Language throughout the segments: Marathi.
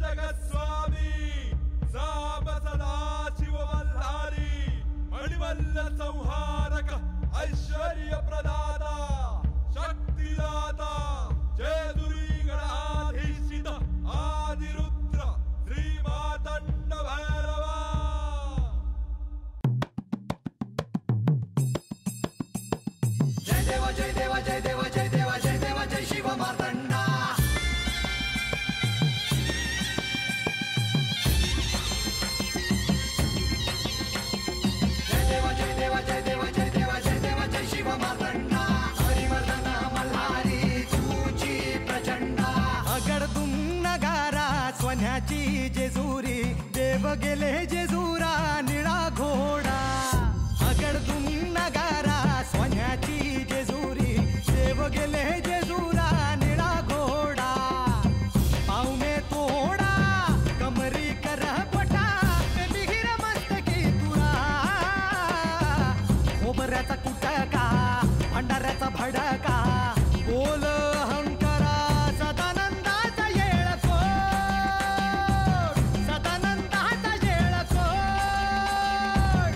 जगस्वामी साप सदाशिव मल्हारी मणिमल्ल संहारक ऐश्वर्य प्रदाता शक्तिदाता जेजुरी गणाधीशित आदिरुद्र श्री मातंड भैरवा। जय देव जय देव जय देव जय देव जय देव जय शिव मातंडा। जय देव जय देव जय देव जय देव जय देव जय शिव मातंडा। हरिवर्धन मल्हारी तुझी प्रचंडा। अगडतून नगारा सोन्याची जेजुरी देव गेले जेजुरा निळा घोडा। अगडतून नगारा सोन्याची जेजुरी देव गेले जेजुरा निळा घोडा। पाव में तोडा कमरी कर पटा बिहिर मस्तकी तुरा। खोबऱ्याचा कुटका भंडाऱ्याचा भडका बोल अहंकारा सदानंदाचा येळकोट सदानंदाचा येळकोट।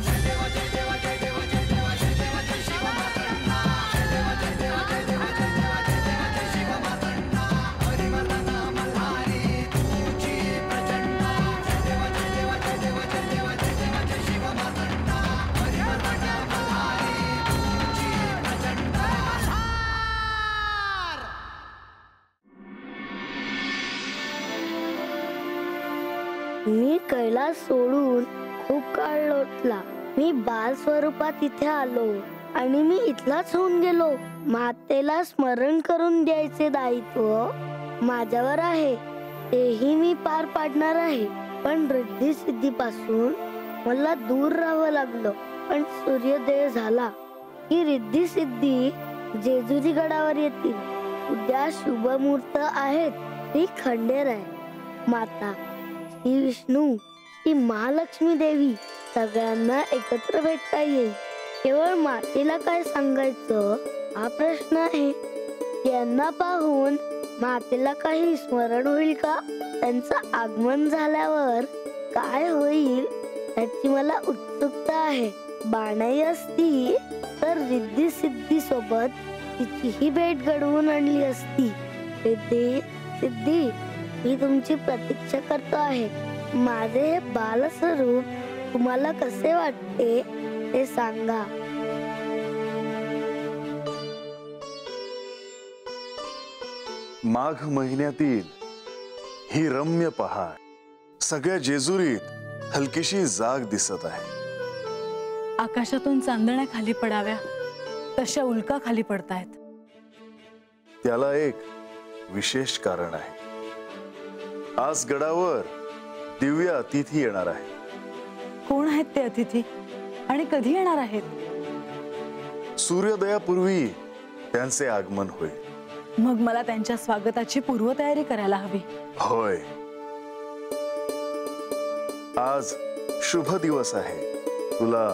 जय देव जय देव जय देव जय देव जय देव जय शिव मातंडा। जय देव जय देव जय देव जय देव जय देव जय शिव मातंडा। हरिवर्धन मल्हारी तुझी प्रचंडा। जय देव जय देव जय देव जय देव जय देव जय शिव मातंडा। हरिवर्धन मल्हारी तुझी प्रचंडा। मी कैलास सोडून खूप काळ लोटला। मी बाल स्वरूपात इथे आलो आणि मी इथलाच होऊन गेलो। मातेला स्मरण करून द्यायचे दायित्व माझ्यावर आहे, तेही मी पार पाडणार आहे। पण रिद्धी सिद्धीपासून मला दूर राहावं लागलं। पण सूर्योदय झाला की रिद्धी सिद्धी जेजुरी गडावर येतील। उद्या शुभ मुहूर्त आहेत। ती खंडेराय माता, श्री विष्णू, श्री महालक्ष्मी देवी सगळ्यांना एकत्र भेटता येईल। केवळ मातेला काय सांगायचं हा प्रश्न आहे। यांना पाहून मातेला काही स्मरण होईल का? त्यांचं आगमन झाल्यावर काय होईल याची मला उत्सुकता आहे। बाणाई असती तर रिद्धी सिद्धी सोबत तिचीही भेट घडवून आणली असती। रिद्धी सिद्धी, मी तुमची प्रतीक्षा करतो आहे। माझे हे बालस्वरूप तुम्हाला कसे वाटते ते सांगा। माघ महिन्यातील ही रम्य पहाड सगळ्या जेजुरीत हलकीशी जाग दिसत आहे। आकाशातून चांदण्या खाली पडाव्या तशा उल्का खाली पडतायत। त्याला एक विशेष कारण आहे। आज गडावर दिव्य अतिथी येणार आहे। कोण आहेत ते अतिथी आणि कधी येणार आहेत? सूर्योदयापूर्वी त्यांचे आगमन होईल। मग मला त्यांच्या स्वागताची पूर्वतयारी करायला हवी। होय, आज शुभ दिवस आहे। तुला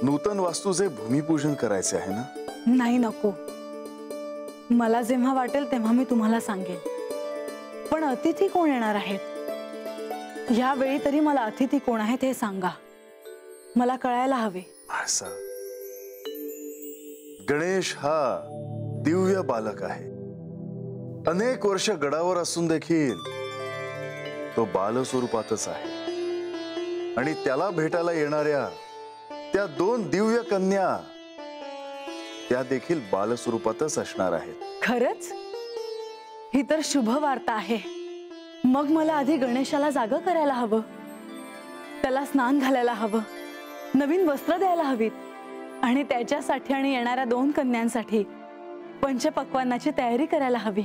नूतन वास्तूचे भूमिपूजन करायचे आहे ना? नाही, नको। मला जेव्हा वाटेल तेव्हा मी तुम्हाला सांगेन। पण अतिथी कोण येणार आहेत? यावेळी तरी मला अतिथी कोण आहेत हे सांगा, मला कळायला हवे। असा गणेश हा दिव्य बालक आहे। अनेक वर्ष गडावर असून देखील तो बालस्वरूपातच आहे आणि त्याला भेटायला येणाऱ्या त्या दोन दिव्य कन्या त्या देखील बालस्वरूपातच असणार आहेत। खरंच? ही तर शुभ वार्ता आहे। मग मला आधी गणेशाला जागा करायला हवं, त्याला स्नान घालायला हवं, नवीन वस्त्र द्यायला हवीत आणि त्याच्यासाठी आणि येणाऱ्या दोन कन्यांसाठी पंचपक्वान्नाची तयारी करायला हवी।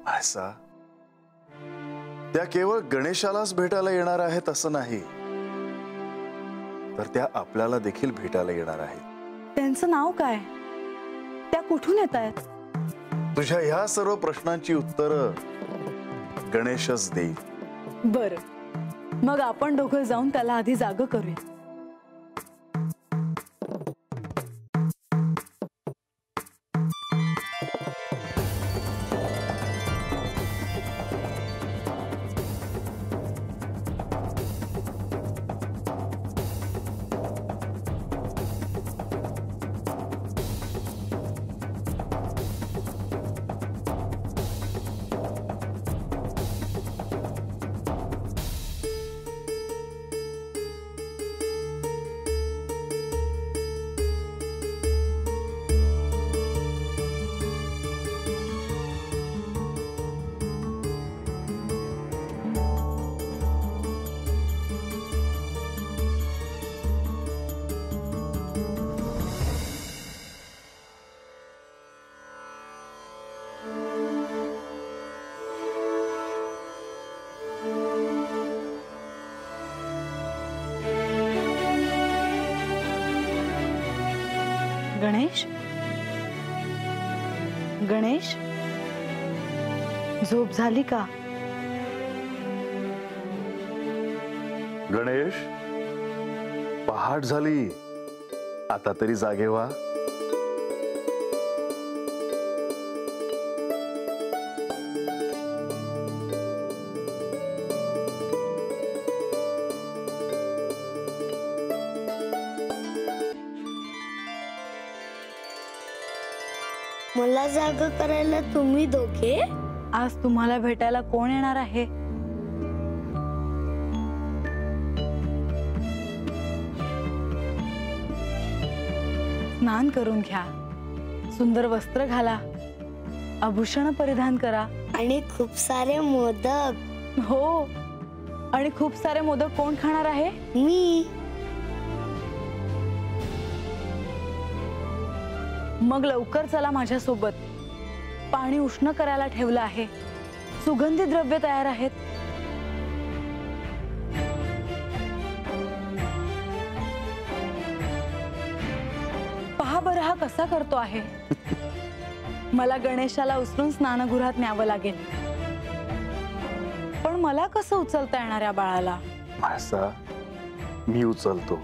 असा त्या केवळ गणेशालाच भेटायला येणार आहेत असं नाही, तर त्या आपल्याला देखील भेटायला येणार आहेत। त्यांचं नाव काय? त्या कुठून येत आहेत? तुझ्या ह्या सर्व प्रश्नांची उत्तरं गणेशच देईल। बरं, मग आपण दोघं जाऊन त्याला आधी जाग करूया। गणेश, गणेश, झोप झाली का? गणेश, पहाट झाली, आता तरी जागे व्हा. मला जाग करायला तुम्ही दोघे? आज तुम्हाला भेटायला कोण येणार आहे? स्नान करून घ्या, सुंदर वस्त्र घाला, आभूषण परिधान करा. आणि खूप सारे मोदक. हो, आणि खूप सारे मोदक कोण खाणार आहे? मी. मग लवकर चला माझ्यासोबत. पाणी उष्ण करायला ठेवलं आहे, सुगंधी द्रव्य तयार आहेत. पहा बरं हा कसा करतो आहे. मला गणेशाला उचलून स्नानगृहात न्यावं लागेल, पण मला कसं उचलता येणार या बाळाला? म्हाळसा, मी उचलतो.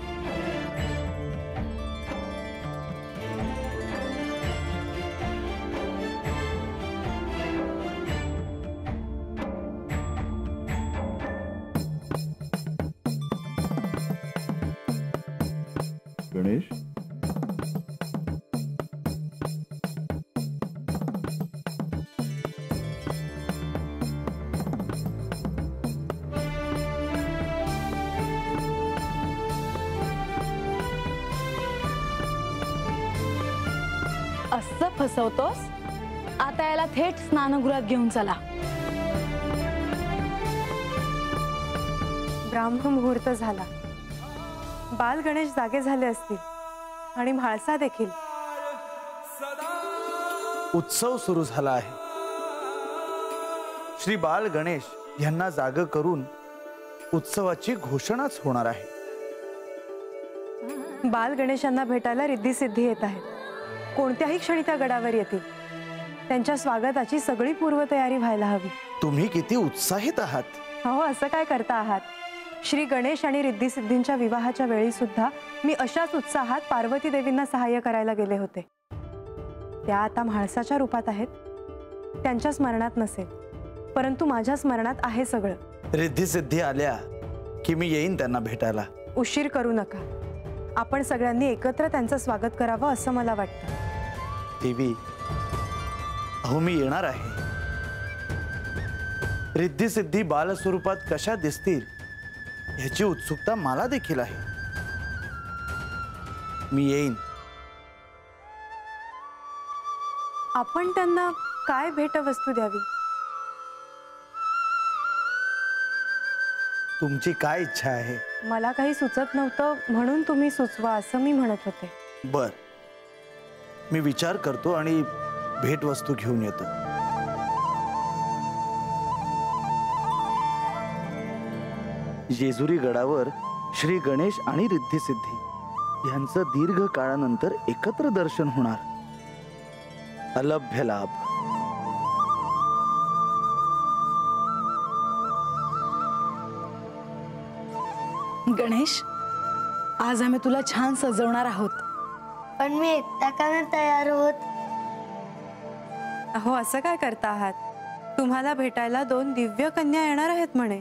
गणेश, असं फसवतोस? आता याला थेट स्नानगृहात घेऊन चला. ब्राह्म मुहूर्त झाला. बाल गणेश जागे झाले असतील आणि म्हाळसा देखील. उत्सव सुरू झाला आहे. श्री बाल गणेश यांना जाग करून उत्सवाची घोषणाच होणार आहे. बाल गणेशांना भेटायला रिद्धी सिद्धी येत आहेत. कोणत्याही क्षणी त्या गडावर येतील. त्यांच्या स्वागताची सगळी पूर्वतयारी व्हायला हवी. तुम्ही किती उत्साहित आहात. हो, असं काय करता आहात? श्री गणेश आणि रिद्धी सिद्धींच्या विवाहाच्या वेळी सुद्धा मी अशाच उत्साहात पार्वती देवींना सहाय्य करायला गेले होते. त्या आता म्हाळसाच्या रूपात आहेत. त्यांच्या स्मरणात नसेल, परंतु माझ्या स्मरणात आहे सगळं. रिद्धी सिद्धी आल्या की मी येईन त्यांना भेटायला. उशीर करू नका. आपण सगळ्यांनी एकत्र त्यांचं स्वागत करावं असं मला वाटतं. देवी, अहो मी येणार आहे. रिद्धी सिद्धी बाल स्वरूपात कशा दिसतील ह्याची उत्सुकता मला देखील आहे. मी येईन. आपण त्यांना काय भेटवस्तू द्यावी? तुमची काय इच्छा आहे? मला काही सुचत नव्हतं म्हणून तुम्ही सुचवा असं मी म्हणत होते. बर, मी विचार करतो आणि भेटवस्तू घेऊन येतो. जेजुरी गडावर श्री गणेश आणि रिद्धी सिद्धी यांचं दीर्घ काळानंतर एकत्र दर्शन होणार. अलभ्य लाभ. गणेश, आज आम्ही तुला छान सजवणार आहोत. पण मी एकटा का नाही तयार होत? अहो, असं काय करता आहात? तुम्हाला भेटायला 2 दिव्य कन्या येणार आहेत म्हणे.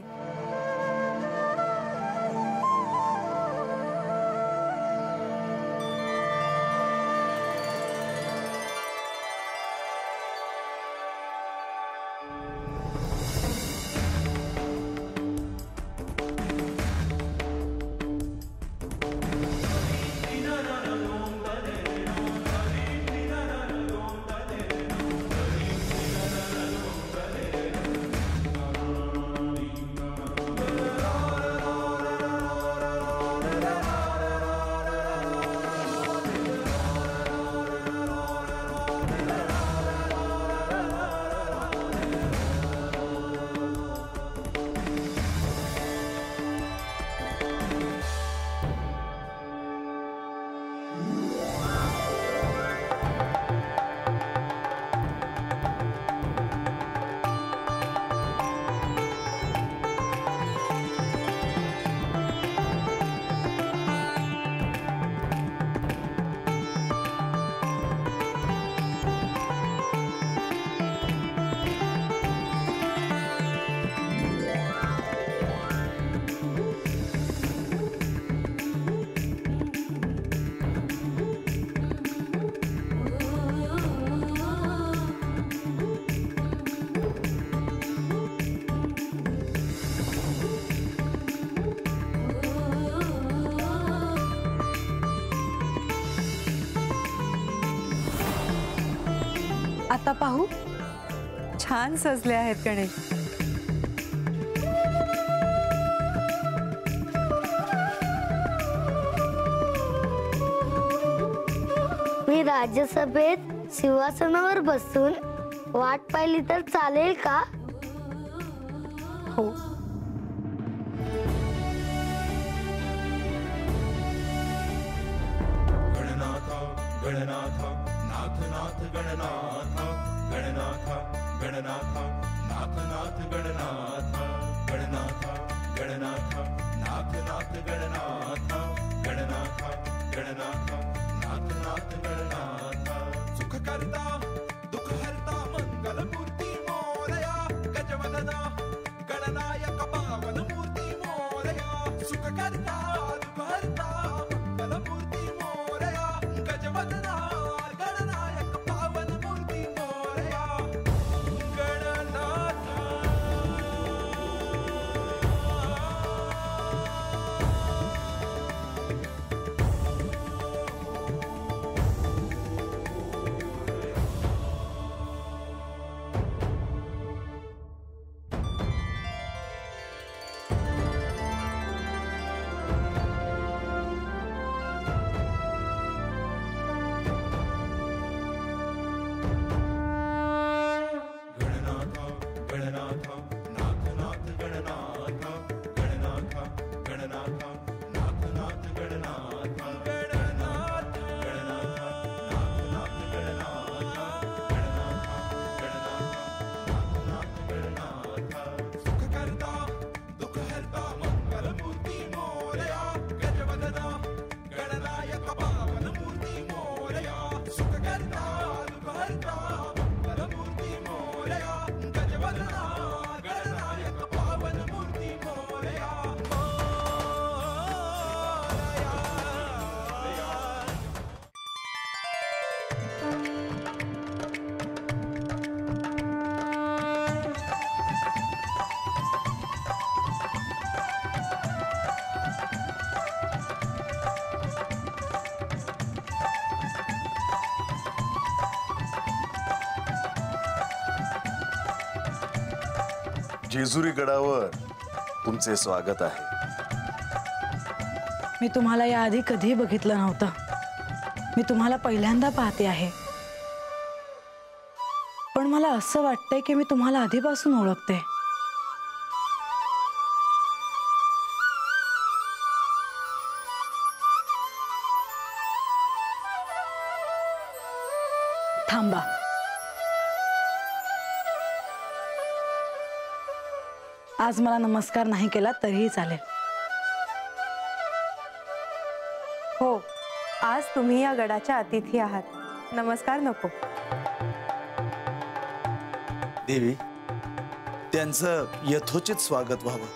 आता पाहू. छान सजले आहेत गणेश. मी राज्यसभेत सिंहासनावर बसून वाट पाहिली तर चालेल का? हो. गणनाथ गणनाथ नाथ नाथ गणनाथ गणनाथ गणनाथ नाथ नाथ गणनाथ गणनाथ गणनाथ नाथ नाथ गणनाथ गणनाथ गणनाथ नाथ नाथ गणनाथ सुख करता दुःख हरता मंगल मूर्ती मोरया गजवदना गणनायक पावन मूर्ती मोरया सुख करता दुःख हरता मंगल मूर्ती मोरया गजवदना गणनायक पावन मूर्ती मोरया गणनाथ गणनाथ गणनाथ नाथ नाथ गणनाथ गणनाथ गणनाथ नाथ नाथ गणनाथ गणनाथ गणनाथ नाथ नाथ गणनाथ गणनाथ गणनाथ नाथ नाथ गणनाथ सुख करता दुःख हरता मंगल मूर्ती मोरया गजवदना गणनायक पावन मूर्ती मोरया सुख करता दुःख हरता मंगल मूर्ती मोरया गजवदना गणनायक पावन मूर्ती मोरया जेजुरी गडावर तुमचे स्वागत आहे. मी तुम्हाला याआधी कधीही बघितलं नव्हतं. मी तुम्हाला पहिल्यांदा पाहते आहे. पण मला असं वाटतंय की मी तुम्हाला आधीपासून ओळखते. थांबा. आज मला नमस्कार नाही केला तरीही चालेल. हो, आज तुम्ही या गडाच्या अतिथी आहात. नमस्कार नको. देवी, त्यांचं यथोचित स्वागत व्हावं.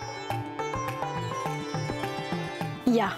या.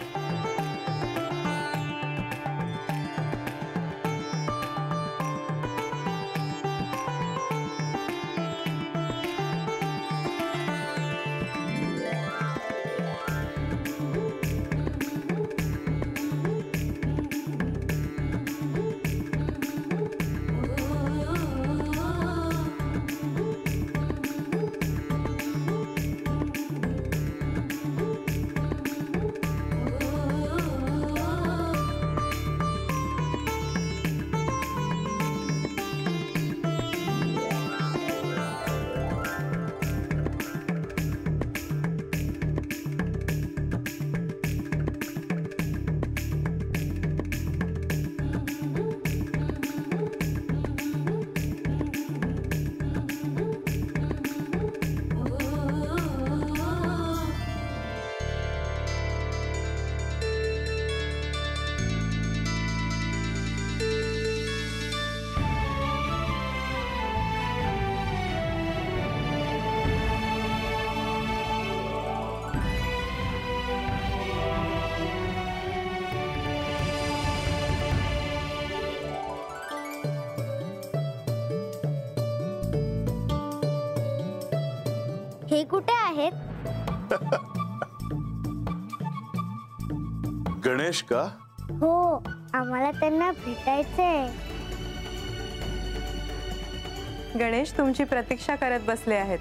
हे कुठे आहेत? गणेश का? हो, आम्हाला त्यांना भेटायचंय. गणेश तुमची प्रतीक्षा करत बसले आहेत.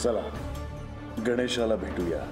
चला गणेशाला भेटूया.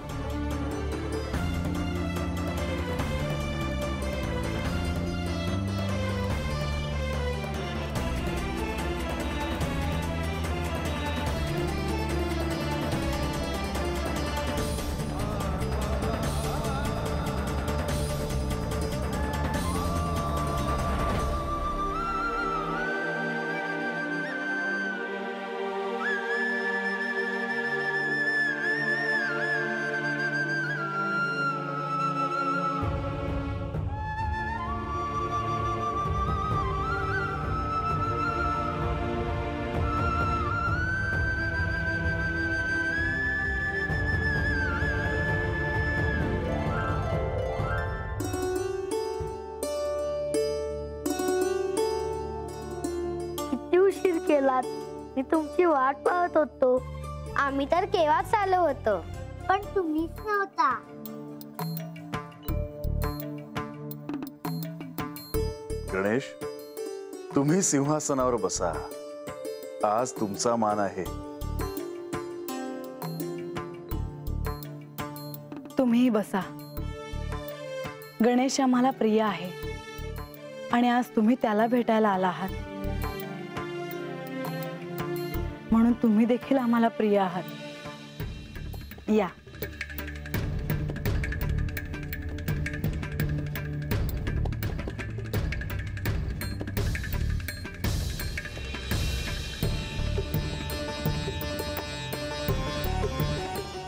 उशीर केलात. मी तुमची वाट पाहत होतो. आम्ही तर केव्हाच आलो होतो, पण तुम्हीच नव्हता. गणेश, तुम्ही सिंहासनावर बसा. आज तुमचा मान आहे. तुम्हीही बसा. गणेश आम्हाला प्रिय आहे आणि आज तुम्ही त्याला भेटायला आला आहात, म्हणून तुम्ही देखील आम्हाला प्रिय आहात. या.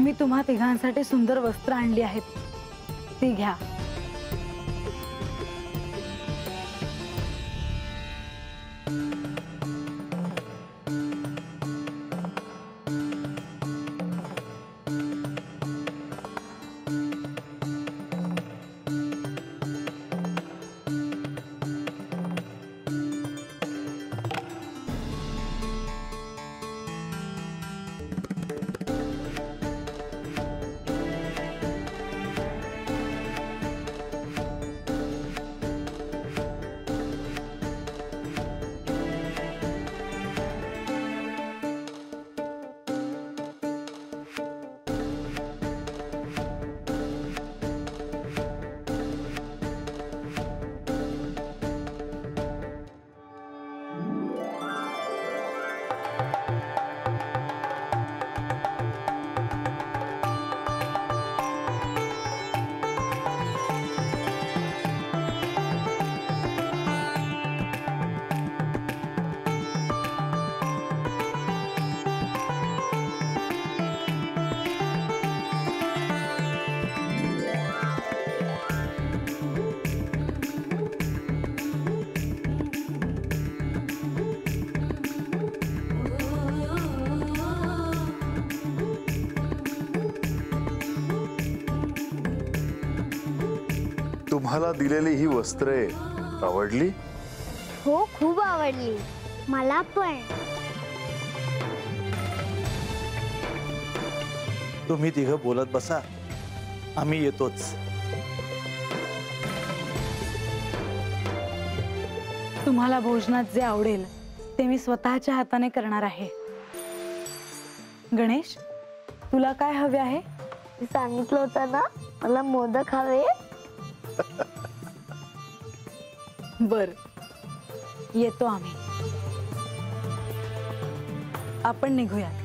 मी तुम्हा तिघांसाठी सुंदर वस्त्र आणली आहेत, ती घ्या. तुम्हाला दिलेली ही वस्त्रे आवडली? हो, खूप आवडली. मला पण. तुम्ही तिघं बोलत बसा, आम्ही येतोच. तुम्हाला भोजनात जे आवडेल ते मी स्वतःच्या हाताने करणार आहे. गणेश, तुला काय हवे आहे? मी सांगितलं होतं ना, मला मोदक हवे. बर, येतो आम्ही. आपण निघूयात.